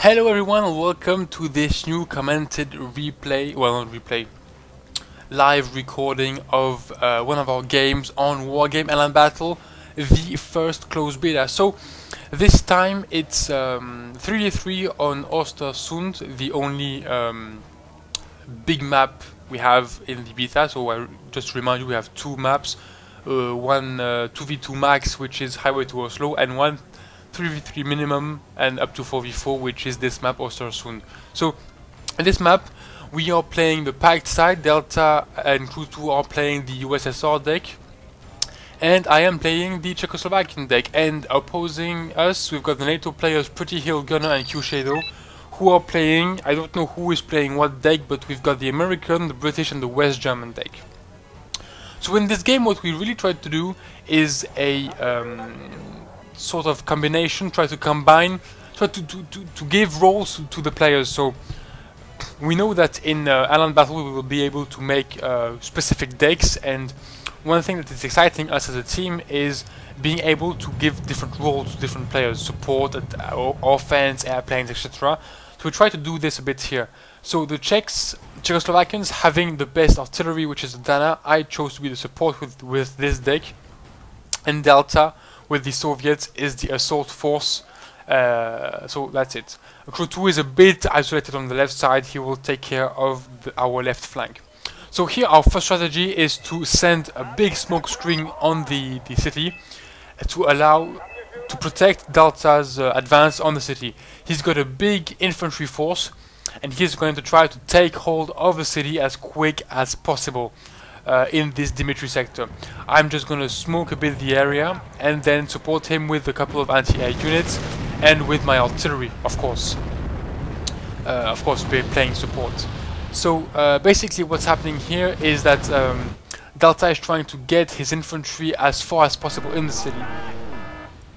Hello everyone and welcome to this new commented replay, well not replay, live recording of one of our games on Wargame Airland Battle, the first closed beta. So this time it's 3v3 on Östersund, the only big map we have in the beta. So just to remind you, we have two maps, one 2v2 max, which is Highway to Oslo, and one 3v3 minimum and up to 4v4, which is this map Östersund. So in this map we are playing the packed side. Delta and Crew 2 are playing the USSR deck, and I am playing the Czechoslovakian deck. And opposing us we've got the NATO players Pretty Hill Gunner and Q Shadow, who are playing, I don't know who is playing what deck, but we've got the American, the British and the West German deck. So in this game what we really tried to do is a sort of combination, try to combine, try to give roles to the players. So we know that in Airland Battle we will be able to make specific decks, and one thing that is exciting us as a team is being able to give different roles to different players, support, offense, airplanes, etc. So we try to do this a bit here. So the Czechoslovakians having the best artillery, which is the Dana, I chose to be the support with this deck, and Delta with the Soviets is the assault force. So that's it. Crew 2 is a bit isolated on the left side. He will take care of our left flank. So here our first strategy is to send a big smoke screen on the city to protect Delta's advance on the city. He's got a big infantry force and he's going to try to take hold of the city as quick as possible. In this Dimitri sector. I'm just going to smoke a bit the area and then support him with a couple of anti-air units and with my artillery, of course. We're playing support. So basically what's happening here is that Delta is trying to get his infantry as far as possible in the city.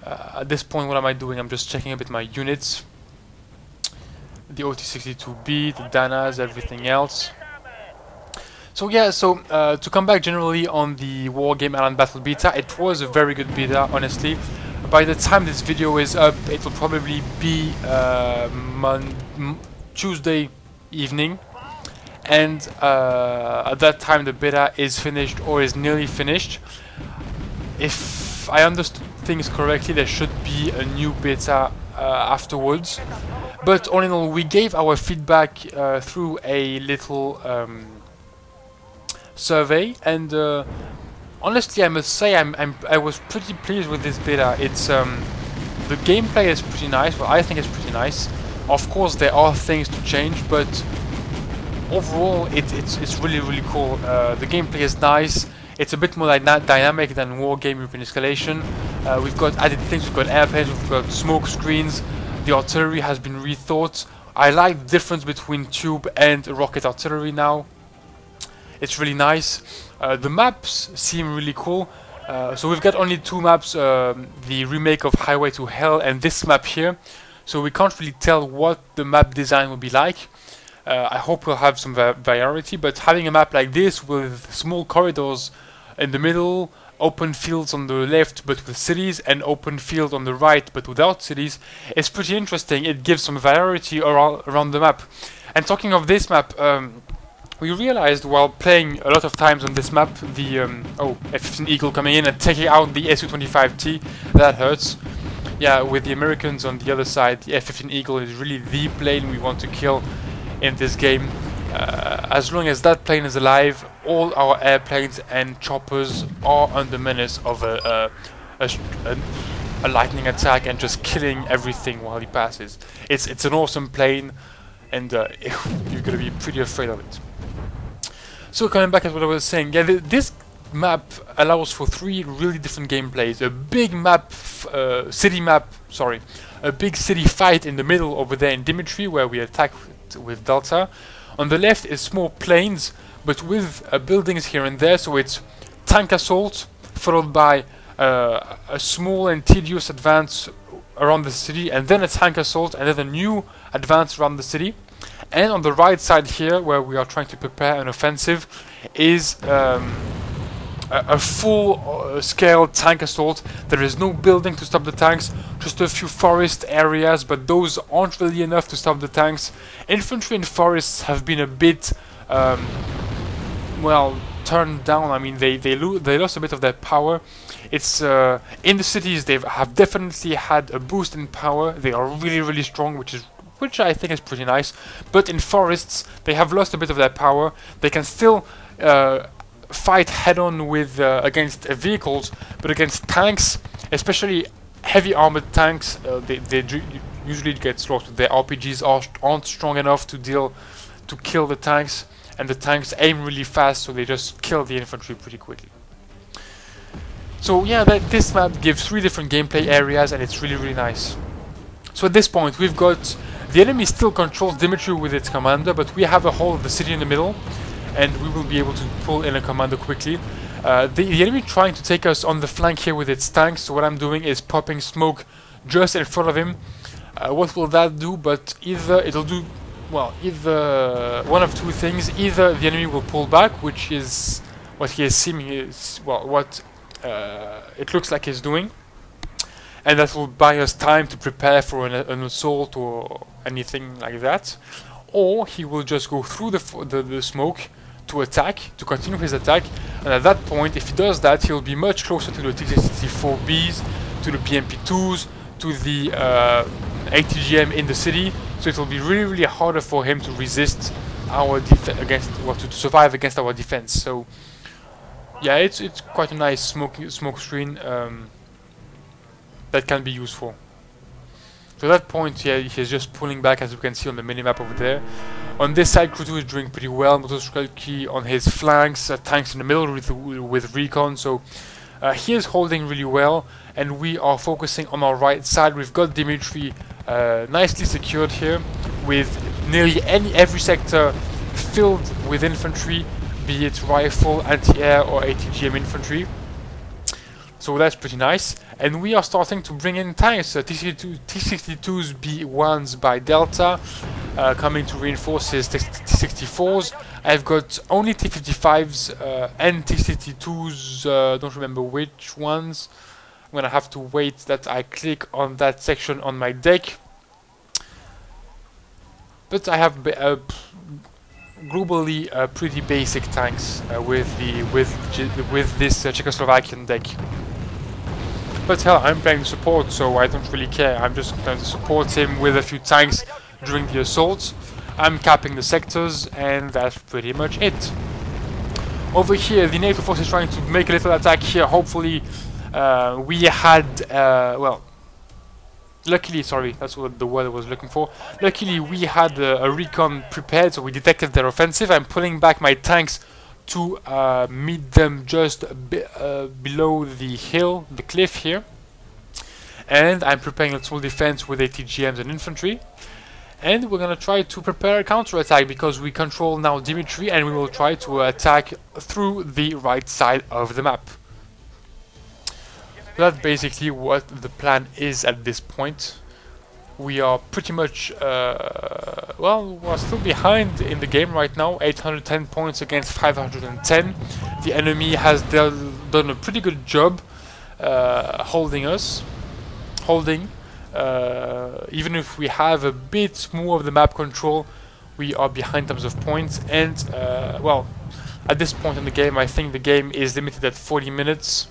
At this point, what am I doing? I'm just checking a bit my units. The OT-62B, the Danas, everything else. So yeah, to come back generally on the Wargame Airland Battle beta, it was a very good beta, honestly. By the time this video is up, it will probably be Tuesday evening, and at that time the beta is finished or is nearly finished. If I understood things correctly, there should be a new beta afterwards. But all in all, we gave our feedback through a little survey, and honestly I must say I was pretty pleased with this beta. It's the gameplay is pretty nice. Well, I think it's pretty nice. Of course there are things to change, but overall it's really cool. The gameplay is nice. It's a bit more dynamic than Wargame European Escalation. We've got added things, we've got airplanes, we've got smoke screens, the artillery has been rethought. I like the difference between tube and rocket artillery now. It's really nice. The maps seem really cool. So we've got only two maps, the remake of Highway to Hell and this map here. So we can't really tell what the map design will be like. I hope we'll have some variety, but having a map like this with small corridors in the middle, open fields on the left but with cities, and open field on the right but without cities, is pretty interesting. It gives some variety around the map. And talking of this map, we realized while playing a lot of times on this map, the F-15 Eagle coming in and taking out the Su-25T, that hurts. Yeah, with the Americans on the other side, the F-15 Eagle is really the plane we want to kill in this game. As long as that plane is alive, all our airplanes and choppers are under menace of a lightning attack and just killing everything while he passes. It's an awesome plane, and you're gonna be pretty afraid of it. So coming back at what I was saying, yeah, this map allows for three really different gameplays. A big map, a big city fight in the middle over there in Dimitri, where we attack with Delta. On the left is small plains, but with buildings here and there, so it's tank assault, followed by a small and tedious advance around the city, and then a tank assault, and then a new advance around the city. And on the right side here, where we are trying to prepare an offensive, is a a full scale tank assault. There is no building to stop the tanks, just a few forest areas, but those aren't really enough to stop the tanks. Infantry in forests have been a bit well, turned down. I mean, they lost a bit of their power. It's in the cities they have definitely had a boost in power. They are really strong, which I think is pretty nice. But in forests they have lost a bit of their power. They can still fight head-on with against vehicles, but against tanks, especially heavy armored tanks, they usually get slaughtered. Their RPGs aren't strong enough to kill the tanks, and the tanks aim really fast, so they just kill the infantry pretty quickly. So yeah, this map gives 3 different gameplay areas, and it's really nice. So at this point we've got the enemy still controls Dimitri with its commander, but we have a whole of the city in the middle, and we will be able to pull in a commander quickly. The enemy trying to take us on the flank here with its tanks, so what I'm doing is popping smoke just in front of him. What will that do? But either it'll do, well, either one of 2 things. Either the enemy will pull back, which is what he is seeming is, well, what it looks like he's doing, and that will buy us time to prepare for an assault or anything like that. Or he will just go through the smoke to continue his attack, and at that point, if he does that, he'll be much closer to the T-64Bs, to the PMP2s, to the ATGM in the city, so it will be really harder for him to resist our to survive against our defense. So yeah, it's quite a nice smoke screen that can be useful. So at that point, yeah, he's just pulling back, as you can see on the minimap over there. On this side, Crew 2 is doing pretty well. Motostrelki on his flanks, tanks in the middle with recon. So he is holding really well, and we are focusing on our right side. We've got Dimitri nicely secured here, with nearly every sector filled with infantry, be it rifle, anti-air, or ATGM infantry. So that's pretty nice. And we are starting to bring in tanks, T-62s B1s by Delta, coming to reinforce his T-64s. I've got only T-55s and T-62s, don't remember which ones. I'm gonna have to wait that I click on that section on my deck. But I have globally pretty basic tanks with this Czechoslovakian deck. But hell, I'm playing support, so I don't really care. I'm just going to support him with a few tanks during the assaults. I'm capping the sectors, and that's pretty much it. Over here, the NATO force is trying to make a little attack here. Hopefully, we had, well, luckily, sorry, that's what the word I was looking for. Luckily, we had a recon prepared, so we detected their offensive. I'm pulling back my tanks to meet them just below the hill, the cliff here. And I'm preparing a full defense with ATGMs and infantry. And we're gonna try to prepare a counter-attack, because we control now Dimitri, and we will try to attack through the right side of the map. That's basically what the plan is at this point. We are pretty much, well, we're still behind in the game right now, 810 points against 510. The enemy has done a pretty good job holding. Even if we have a bit more of the map control, we are behind in terms of points. And, well, at this point in the game, I think the game is limited at 40 minutes.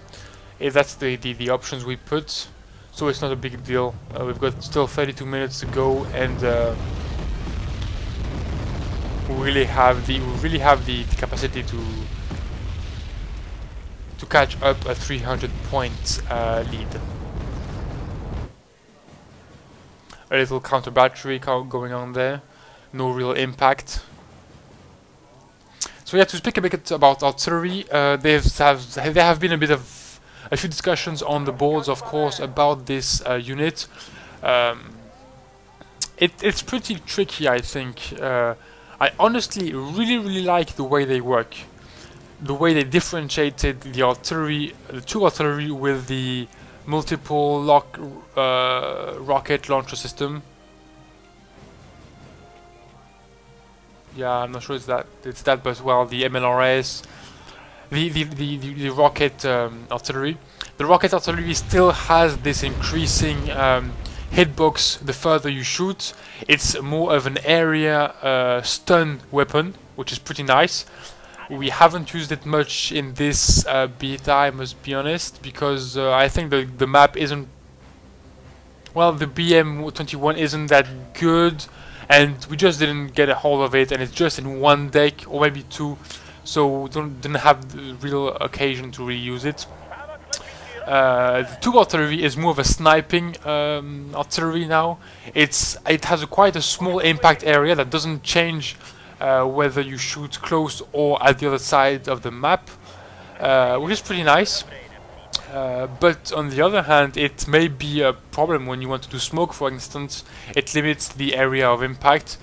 If that's the options we put. So it's not a big deal. We've got still 32 minutes to go, and we really have the capacity to catch up a 300 point lead. A little counter battery going on there, no real impact. So yeah, to speak a bit about artillery, there have been a few discussions on the boards, of course, about this unit. It's pretty tricky, I think. I honestly really like the way they work. The way they differentiated the artillery, the 2 artillery with the multiple rocket launcher system. Yeah, I'm not sure it's that, but well, the MLRS. the rocket artillery. The rocket artillery still has this increasing hitbox the further you shoot. It's more of an area stun weapon, which is pretty nice. We haven't used it much in this beta, I must be honest, because I think the map isn't, well, the BM21 isn't that good, and we just didn't get a hold of it, and it's just in one deck, or maybe two, so didn't have the real occasion to reuse it. The 2 artillery is more of a sniping artillery now. It has quite a small impact area that doesn't change whether you shoot close or at the other side of the map, which is pretty nice. But on the other hand, it may be a problem when you want to do smoke, for instance. It limits the area of impact.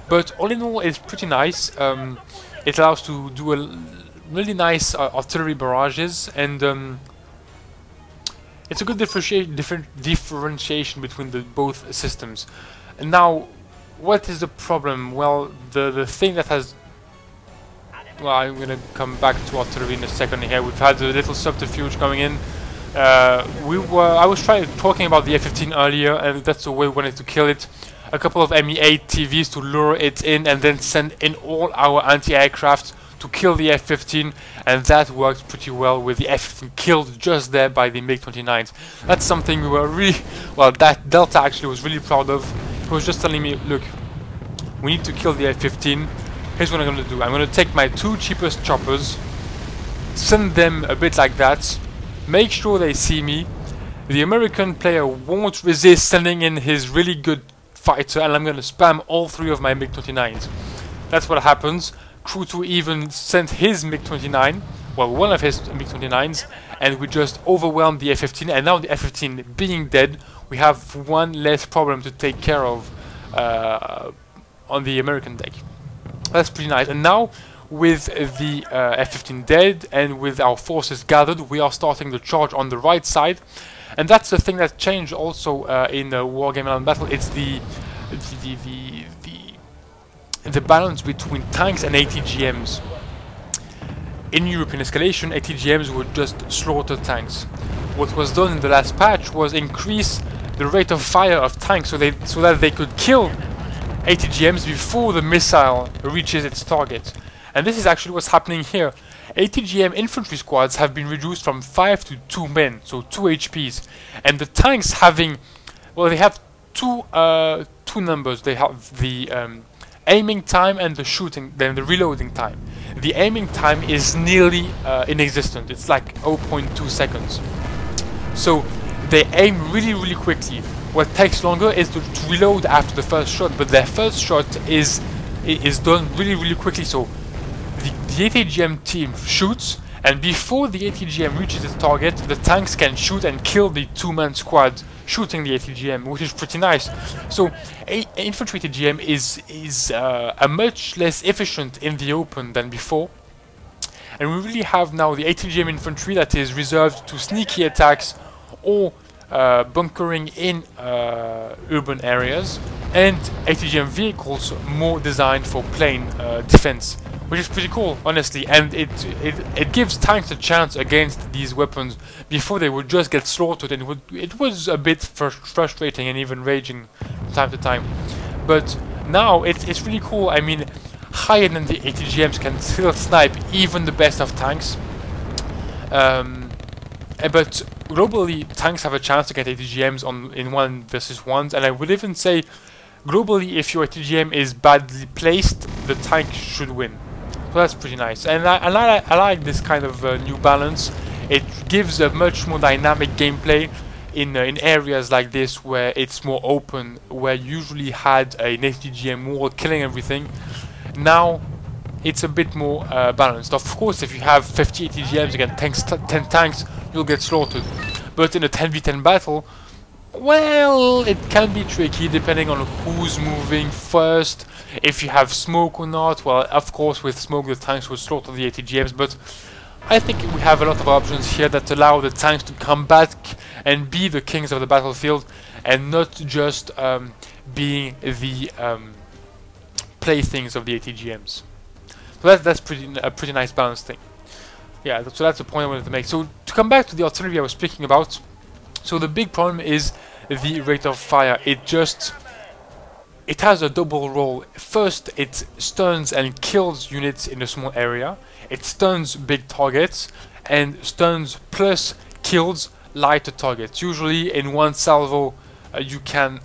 But all in all, it's pretty nice. It allows to do a really nice artillery barrages, and it's a good differentiation between both systems. And now, what is the problem? Well, the thing that has... Well, I'm gonna come back to artillery in a second here. We've had a little subterfuge coming in. I was talking about the F-15 earlier, and that's the way we wanted to kill it. A couple of ME-8 TVs to lure it in, and then send in all our anti-aircraft to kill the F-15, and that worked pretty well, with the F-15 killed just there by the MiG-29s. That's something we were really... Well, that Delta actually was really proud of. He was just telling me, look, we need to kill the F-15. Here's what I'm going to do. I'm going to take my 2 cheapest choppers, send them a bit like that, make sure they see me. The American player won't resist sending in his really good fighter, and I'm going to spam all 3 of my MiG-29s. That's what happens. Crew 2 even sent his MiG-29, well, one of his MiG-29s, and we just overwhelmed the F-15, and now the F-15 being dead, we have one less problem to take care of on the American deck. That's pretty nice. And now, with the F-15 dead and with our forces gathered, we are starting the charge on the right side. And that's the thing that changed also in Wargame Airland Battle. It's the balance between tanks and ATGMs. In European escalation, ATGMs would just slaughter tanks. What was done in the last patch was increase the rate of fire of tanks so that they could kill ATGMs before the missile reaches its target. And this is actually what's happening here. ATGM infantry squads have been reduced from 5 to 2 men, so 2 HPs. And the tanks having, well, they have two numbers. They have the aiming time and the shooting, then the reloading time. The aiming time is nearly inexistent. It's like 0.2 seconds. So they aim really quickly. What takes longer is to reload after the first shot, but their first shot is done really quickly. So the ATGM team shoots, and before the ATGM reaches its target, the tanks can shoot and kill the 2-man squad shooting the ATGM, which is pretty nice. So infantry ATGM is a much less efficient in the open than before, and we really have now the ATGM infantry that is reserved to sneaky attacks or bunkering in urban areas, and ATGM vehicles more designed for plane defense, which is pretty cool, honestly. And it gives tanks a chance against these weapons before they would just get slaughtered, and it was a bit frustrating and even raging from time to time. But now it's really cool. I mean, higher than the ATGMs can still snipe even the best of tanks. But globally, tanks have a chance to get ATGMs in 1 versus 1s, and I would even say globally, if your ATGM is badly placed, the tank should win. So that's pretty nice, and I like this kind of new balance. It gives a much more dynamic gameplay in areas like this where it's more open, where you usually had an ATGM wall killing everything. Now it's a bit more balanced. Of course, if you have 50 ATGMs against 10 tanks, you'll get slaughtered. But in a 10v10 battle, well, it can be tricky depending on who's moving first, if you have smoke or not. Well, of course, with smoke the tanks will slaughter the ATGMs, but I think we have a lot of options here that allow the tanks to come back and be the kings of the battlefield, and not just being the playthings of the ATGMs. So that's a pretty nice balance thing. yeah, so that's the point I wanted to make. So to come back to the artillery I was speaking about, so the big problem is the rate of fire. It has a double role. First, it stuns and kills units in a small area. It stuns big targets, and stuns plus kills lighter targets. Usually in one salvo you can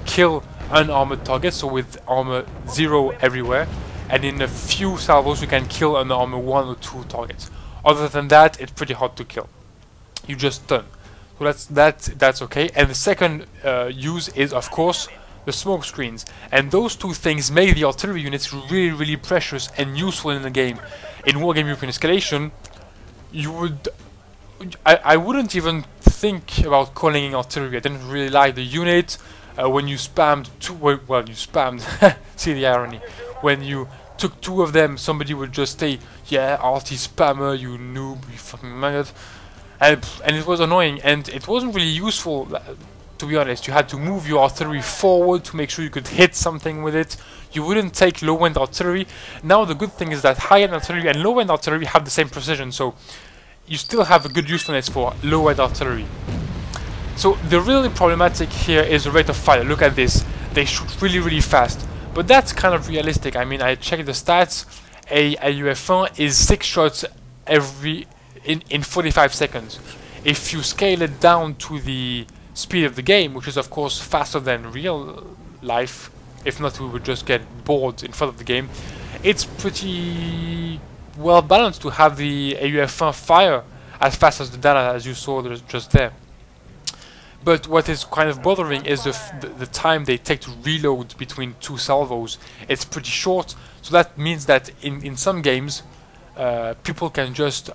kill unarmored targets, so with armor 0 everywhere, and in a few salvos you can kill an armor 1 or 2 targets. Other than that, it's pretty hard to kill. You just stun. So that's okay. And the second use is, of course, the smoke screens, and those two things make the artillery units really precious and useful in the game. In Wargame European Escalation, I wouldn't even think about calling in artillery. I didn't really like the unit. When you spammed you spammed, see the irony, when you took 2 of them, somebody would just say, yeah, RT spammer, you noob, you fucking maggot, and it was annoying, and it wasn't really useful. To be honest, you had to move your artillery forward to make sure you could hit something with it. You wouldn't take low-end artillery. Now the good thing is that high-end artillery and low-end artillery have the same precision, so you still have a good usefulness for low-end artillery. So the really problematic here is the rate of fire. Look at this. They shoot really fast. But that's kind of realistic. I mean, I checked the stats. A UF1 is 6 shots in 45 seconds. If you scale it down to the speed of the game, which is of course faster than real life, if not we would just get bored in front of the game, it's pretty well balanced to have the AUF1 fire as fast as the data as you saw just there. But what is kind of bothering is the time they take to reload between 2 salvos. It's pretty short, so that means that in some games people can just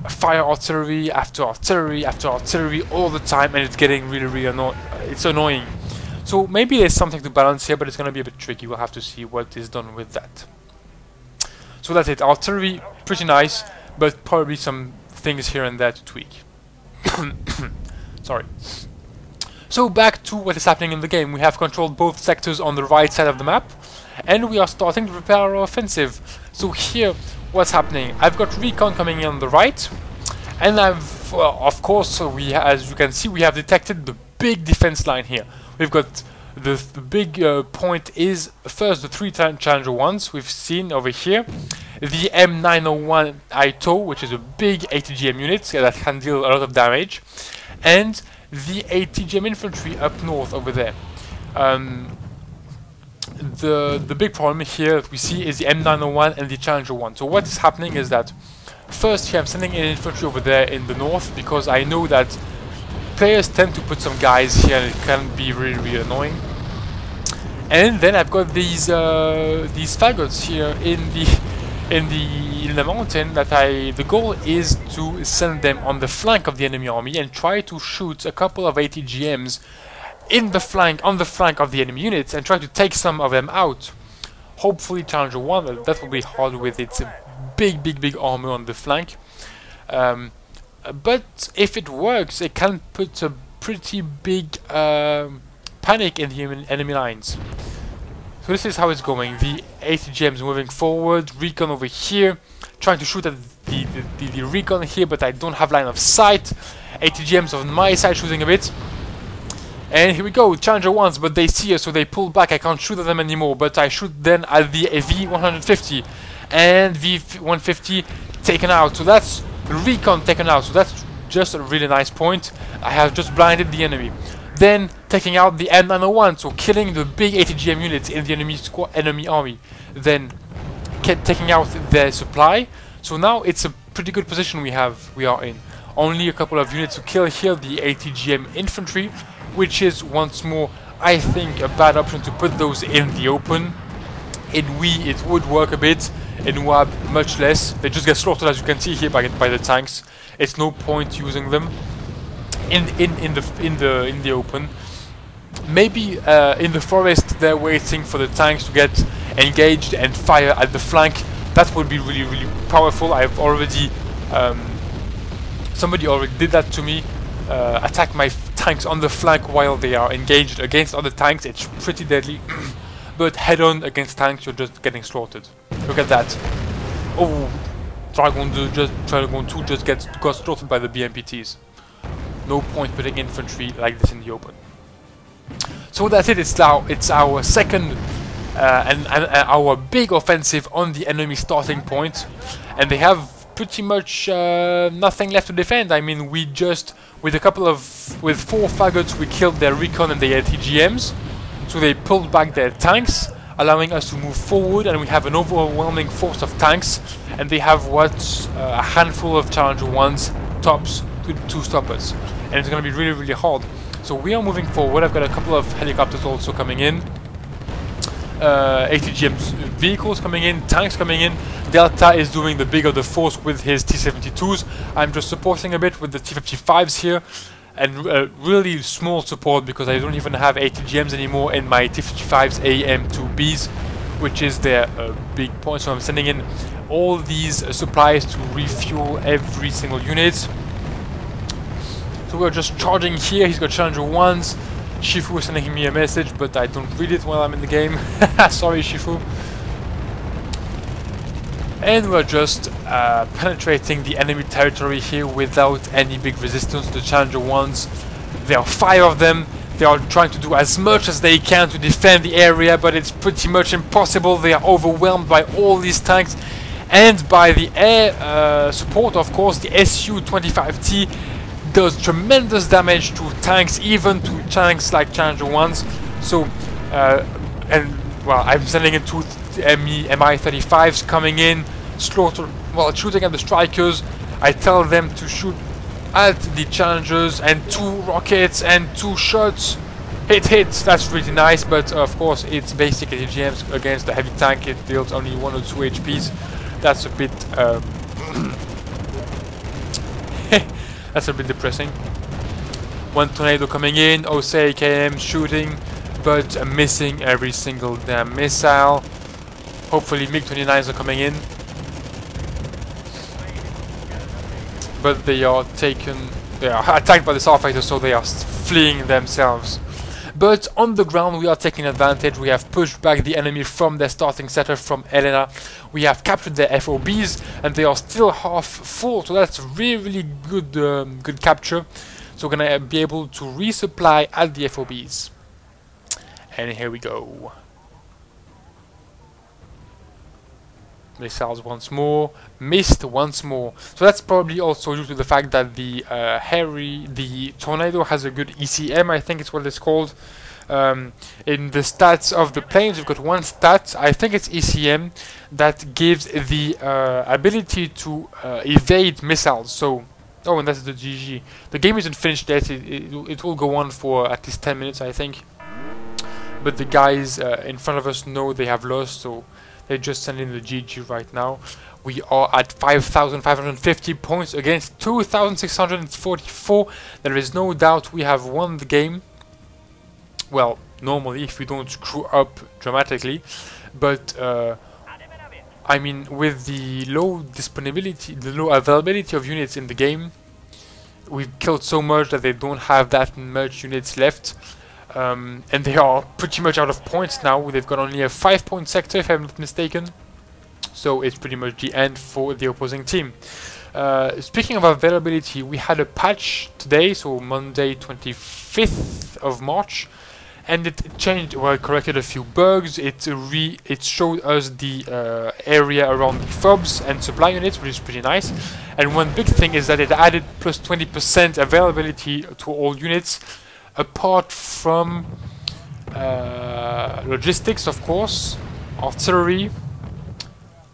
fire artillery after artillery after artillery all the time, and it's getting really annoying. So maybe there's something to balance here, but it's gonna be a bit tricky. We'll have to see what is done with that. So that's it. Artillery, pretty nice, but probably some things here and there to tweak. Sorry. So back to what is happening in the game. We have controlled both sectors on the right side of the map, and we are starting to prepare our offensive. So here, what's happening? I've got recon coming in on the right, and I've, of course, as you can see, we have detected the big defense line here. We've got the big point is first the 3 Challenger 1s we've seen over here, the M901 ITO, which is a big ATGM unit that can deal a lot of damage, and the ATGM infantry up north over there. The big problem here that we see is the M901 and the Challenger 1. So what is happening is that first here I'm sending in infantry over there in the north, because I know that players tend to put some guys here and it can be really annoying. And then I've got these faggots here in the mountain that the goal is to send them on the flank of the enemy army and try to shoot a couple of ATGMs on the flank of the enemy units and try to take some of them out. Hopefully Challenger 1, that will be hard with its big armor on the flank. But if it works, it can put a pretty big panic in the enemy lines. So this is how it's going. The ATGMs moving forward, recon over here, trying to shoot at the recon here, but I don't have line of sight. ATGMs on my side shooting a bit. And here we go, Challenger 1s, but they see us, so they pull back. I can't shoot at them anymore, but I shoot then at the V150. And V150 taken out, so that's the recon taken out, so that's just a really nice point. I have just blinded the enemy. Then taking out the M901, so killing the big ATGM units in the enemy army. Then taking out their supply. So now it's a pretty good position we are in. Only a couple of units to kill here, the ATGM infantry, which is once more, I think, a bad option to put those in the open. In WE it would work a bit, in WAB much less. They just get slaughtered, as you can see here, by the tanks. It's no point using them in the open. Maybe in the forest they're waiting for the tanks to get engaged and fire at the flank. That would be really powerful. I've already somebody already did that to me. Attack my tanks on the flank while they are engaged against other tanks. It's pretty deadly. But head on against tanks, you're just getting slaughtered. Look at that. Oh, Dragon 2 just got slaughtered by the BMPTs. No point putting infantry like this in the open. So that's it. It's our second and our big offensive on the enemy starting point, and they have pretty much nothing left to defend. I mean, we just with 4 faggots we killed their recon and their ATGMs, so they pulled back their tanks, allowing us to move forward, and we have an overwhelming force of tanks, and they have a handful of Challenger 1s tops to stop us, and it's going to be really, really hard. So we are moving forward. I've got a couple of helicopters also coming in, ATGM vehicles coming in, tanks coming in. Delta is doing the big of the force with his T-72s. I'm just supporting a bit with the T-55s here, and really small support because I don't even have ATGMs anymore in my T-55s AM2Bs, which is their big point. So I'm sending in all these supplies to refuel every single unit. So we're just charging here. He's got Challenger 1s. Shifu is sending me a message, but I don't read it while I'm in the game. Sorry, Shifu. And we're just penetrating the enemy territory here without any big resistance. The Challenger 1s, there are 5 of them. They are trying to do as much as they can to defend the area, but it's pretty much impossible. They are overwhelmed by all these tanks and by the air support, of course. The Su-25T does tremendous damage to tanks, even to tanks like Challenger 1s. So, and well, I'm sending in 2 Mi-35s coming in, shooting at the strikers. I tell them to shoot at the Challengers, and 2 rockets and 2 shots. Hits, that's really nice, but of course it's basic ATGMs against the heavy tank. It deals only 1 or 2 HPs. That's a bit that's a bit depressing. 1 tornado coming in, OSE KM shooting, but missing every single damn missile. Hopefully MiG-29s are coming in, but they are attacked by the starfighters, so they are fleeing themselves. But on the ground we are taking advantage. We have pushed back the enemy from their starting setup from Elena. We have captured their FOBs, and they are still half full, so that's really good good capture. So we're gonna be able to resupply at the FOBs. And here we go. Missiles once more, missed once more. So that's probably also due to the fact that the Tornado has a good ECM, I think it's what it's called. In the stats of the planes, we've got one stat, I think it's ECM, that gives the ability to evade missiles. So, oh, and that's the GG. The game isn't finished yet. It will go on for at least 10 minutes, I think. But the guys in front of us know they have lost, so they just send in the GG right now. We are at 5,550 points against 2,644. There is no doubt we have won the game. Well, normally, if we don't screw up dramatically. But, I mean, with the low disponibility, the low availability of units in the game, we've killed so much that they don't have that much units left. And they are pretty much out of points now. They've got only a 5-point sector, if I'm not mistaken. So it's pretty much the end for the opposing team. Speaking of availability, we had a patch today, so Monday 25th of March. And it changed, well, it corrected a few bugs. It showed us the area around the FOBs and supply units, which is pretty nice. And one big thing is that it added plus 20% availability to all units, apart from logistics, of course, artillery,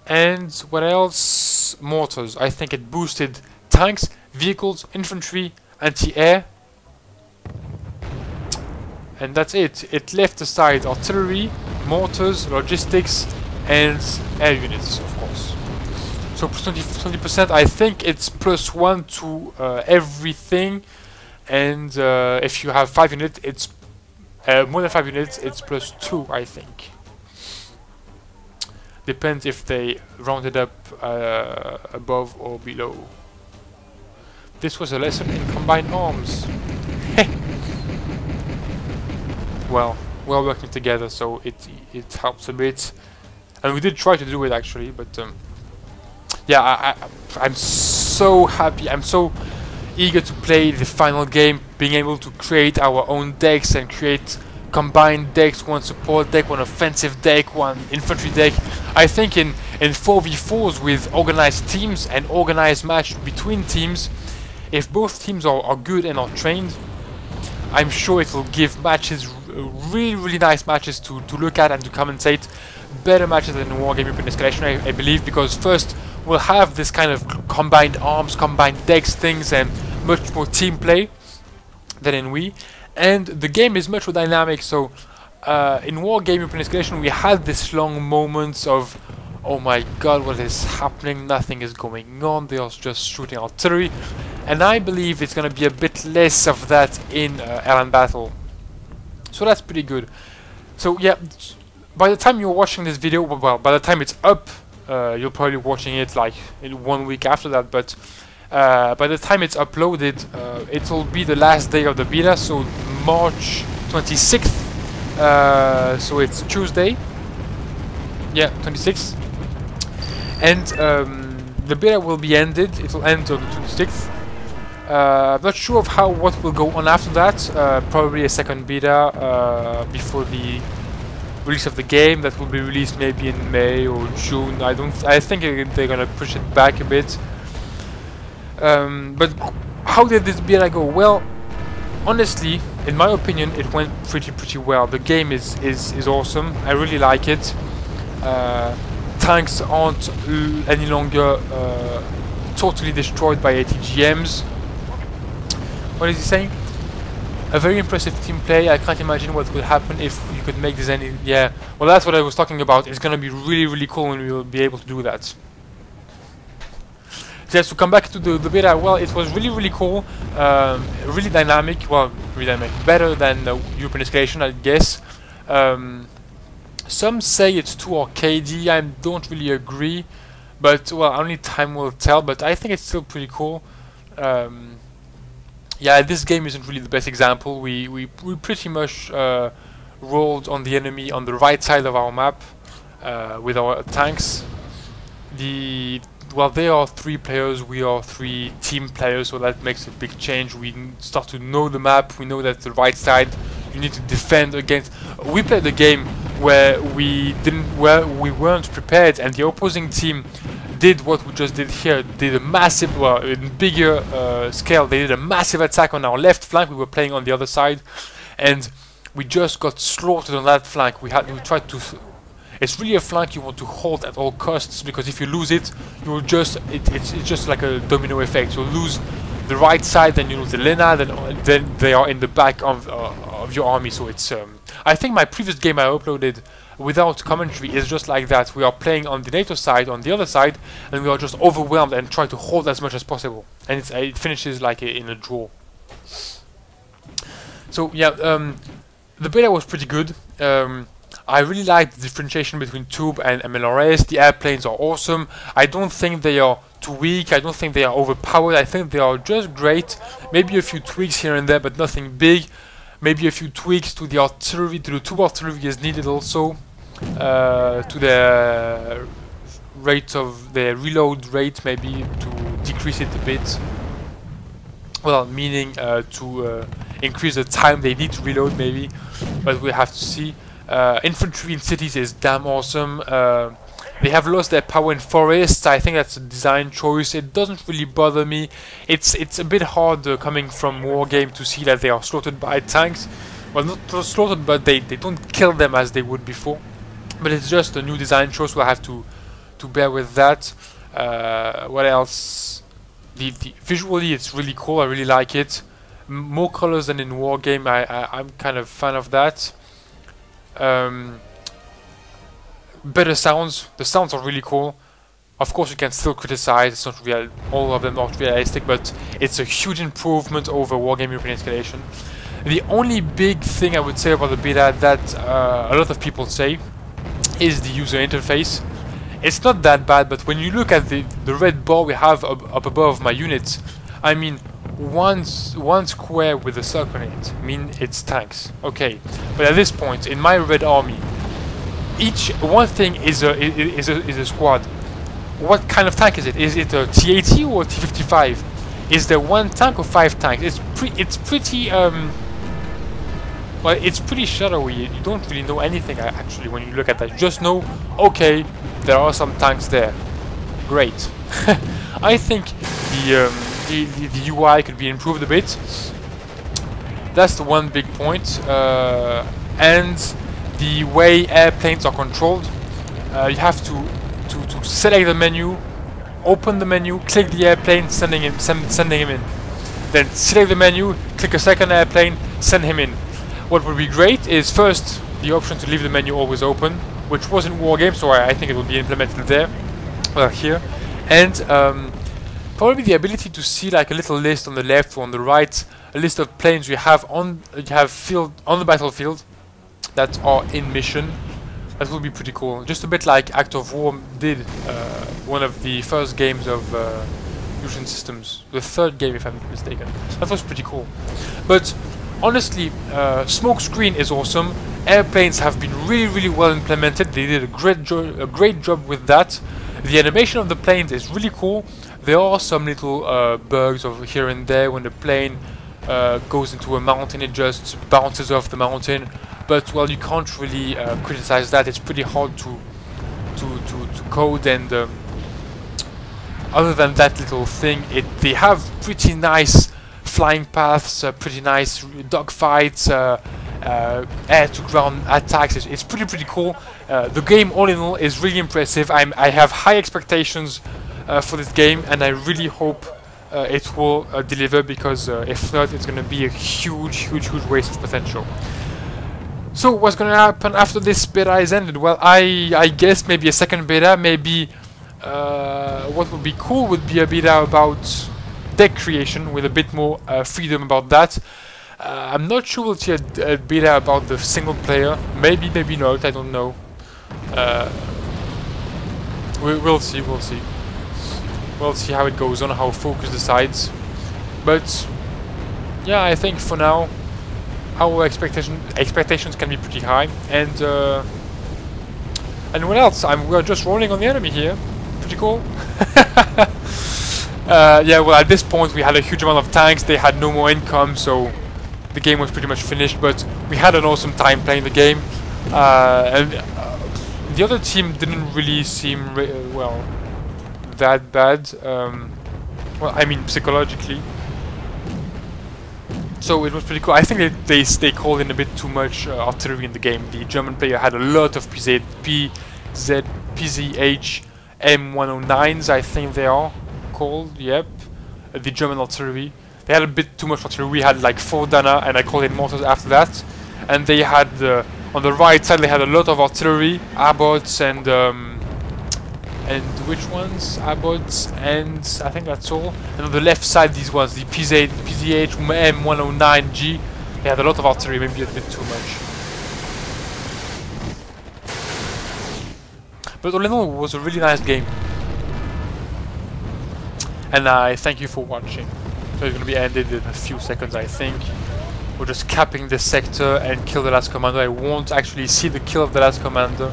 and what else? Mortars. I think it boosted tanks, vehicles, infantry, anti-air, and that's it. It left aside artillery, mortars, logistics, and air units, of course. So plus 20%, I think it's plus 1 to everything. And if you have 5 units, it's more than 5 units, it's plus 2, I think. Depends if they round it up above or below. This was a lesson in combined arms. Well, we're working together, so it helps a bit. And we did try to do it actually, but yeah, I'm so happy. I'm so eager to play the final game, being able to create our own decks and create combined decks, one support deck, one offensive deck, one infantry deck. I think in 4v4s with organized teams and organized match between teams, if both teams are good and are trained, I'm sure it will give matches, really nice matches to look at and to commentate. Better matches than Wargame European Escalation, I believe, because first we'll have this kind of combined arms, combined decks things, and much more team play than in WE. And the game is much more dynamic, so in Wargame European Escalation we had this long moments of, oh my god, what is happening, nothing is going on, they are just shooting artillery, and I believe it's going to be a bit less of that in Airland Battle. So that's pretty good. So yeah, by the time you're watching this video, well, by the time it's up, you're probably watching it like in 1 week after that, but by the time it's uploaded, it will be the last day of the beta, so March 26th, so it's Tuesday, yeah, 26th, and the beta will be ended, it will end on the 26th. I'm not sure of what will go on after that, probably a second beta before the release of the game that will be released maybe in May or June. I think they're gonna push it back a bit. But how did this beta go? Well, honestly, in my opinion, it went pretty well. The game is awesome. I really like it. Tanks aren't any longer totally destroyed by ATGMs. What is he saying? A very impressive team play. I can't imagine what would happen if you could make this any... Yeah, well, that's what I was talking about. It's gonna be really cool when we will be able to do that. Just to come back to the beta, well, it was really cool, really dynamic, well, really dynamic, better than European Escalation, I guess. Some say it's too arcadey, I don't really agree, but, well, only time will tell, but I think it's still pretty cool. Yeah, this game isn't really the best example. We pretty much rolled on the enemy on the right side of our map with our tanks. Well, they are 3 players, we are 3 team players, so that makes a big change. We start to know the map, we know that the right side you need to defend against. We played a game where we weren't prepared, and the opposing team did what we just did here. Did a massive, well, in bigger scale, they did a massive attack on our left flank. We were playing on the other side, and we just got slaughtered on that flank. We tried to. It's really a flank you want to hold at all costs, because if you lose it, you will just it's just like a domino effect. You'll lose the right side, then you lose the Lena, then they are in the back of your army. So it's I think my previous game I uploaded without commentary is just like that. We are playing on the NATO side, on the other side, and we are just overwhelmed and try to hold as much as possible, and it finishes like in a draw. So yeah, the beta was pretty good. I really like the differentiation between Tube and MLRS. The airplanes are awesome. I don't think they are too weak. I don't think they are overpowered. I think they are just great. Maybe a few tweaks here and there, but nothing big. Maybe a few tweaks to the artillery, to the tube artillery is needed also. To the rate of the reload rate, maybe to decrease it a bit. Well, meaning to increase the time they need to reload, maybe. But we have to see. Infantry in cities is damn awesome. They have lost their power in forests. I think that's a design choice. It doesn't really bother me. It's a bit hard coming from Wargame to see that they are slaughtered by tanks. Well, not slaughtered, but they don't kill them as they would before. But it's just a new design choice, so I have to bear with that. What else? Visually, it's really cool. I really like it. More colors than in Wargame. I'm kind of fan of that. Better sounds. The sounds are really cool. Of course, you can still criticize. It's not real. All of them are not realistic, but it's a huge improvement over Wargame European Escalation. The only big thing I would say about the beta that a lot of people say is the user interface. It's not that bad, but when you look at the red bar we have up above my units, I mean, one square with a circle in it, I mean, it's tanks. Okay, but at this point in my red army, one thing is a squad. what kind of tank is it? Is it a T-80 or a T-55? Is there one tank or 5 tanks? It's pretty well, it's pretty shadowy. You don't really know anything actually when you look at that. You just know, okay, there are some tanks there. Great. I think the UI could be improved a bit. That's the one big point. And the way airplanes are controlled, you have to select the menu, open the menu, click the airplane, sending him in. Then select the menu, click a second airplane, send him in. What would be great is first the option to leave the menu always open, which was in Wargame, so I think it will be implemented there, here, and probably the ability to see like a little list on the left or on the right, a list of planes you have on the battlefield that are in mission. That would be pretty cool. Just a bit like Act of War did, one of the first games of Fusion Systems, the third game if I'm not mistaken. That was pretty cool. But honestly, smoke screen is awesome. Airplanes have been really well implemented. They did a great job with that. The animation of the planes is really cool. There are some little bugs over here and there. When the plane goes into a mountain, it just bounces off the mountain. But well, you can't really criticize that. It's pretty hard to code, and other than that little thing, they have pretty nice flying paths, pretty nice dogfights, air-to-ground attacks. It's pretty cool. The game, all in all, is really impressive. I have high expectations for this game, and I really hope it will deliver, because if not, it's going to be a huge waste of potential. So what's going to happen after this beta is ended? Well, I guess maybe a second beta. Maybe what would be cool would be a beta about deck creation with a bit more freedom about that. I'm not sure we'll see a beta about the single player. Maybe not. I don't know. We'll see. We'll see how it goes on, how Focus decides. But yeah, I think for now our expectations can be pretty high. And what else? We're just rolling on the enemy here. Pretty cool. Yeah, well, at this point we had a huge amount of tanks. They had no more income, so the game was pretty much finished. But we had an awesome time playing the game, and the other team didn't really seem well that bad. Well, I mean psychologically. So it was pretty cool. I think they called in a bit too much artillery in the game. The German player had a lot of PZH M109s, I think they are called. Yep, the German artillery. They had a bit too much artillery. We had like 4 Dana, and I called in mortars after that. And they had on the right side they had a lot of artillery, Abbots and which ones? Abbots, and I think that's all. And on the left side, these ones, the PZH M109G, they had a lot of artillery, maybe a bit too much. But all in all, it was a really nice game. And I thank you for watching. So it's going to be ended in a few seconds, I think. We're just capping this sector and kill the last commander. I won't actually see the kill of the last commander.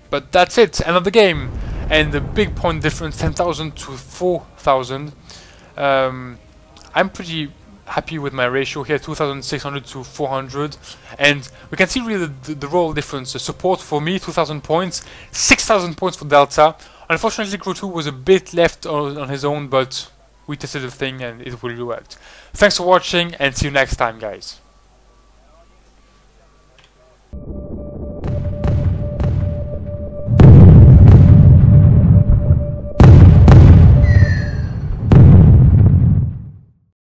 But that's it, end of the game. And the big point difference, 10,000 to 4,000. I'm pretty happy with my ratio here, 2,600 to 400. And we can see really the role difference. The support for me, 2,000 points, 6,000 points for Delta. Unfortunately, Crew 2 was a bit left on his own, but we tested the thing and it really worked. Thanks for watching, and see you next time, guys.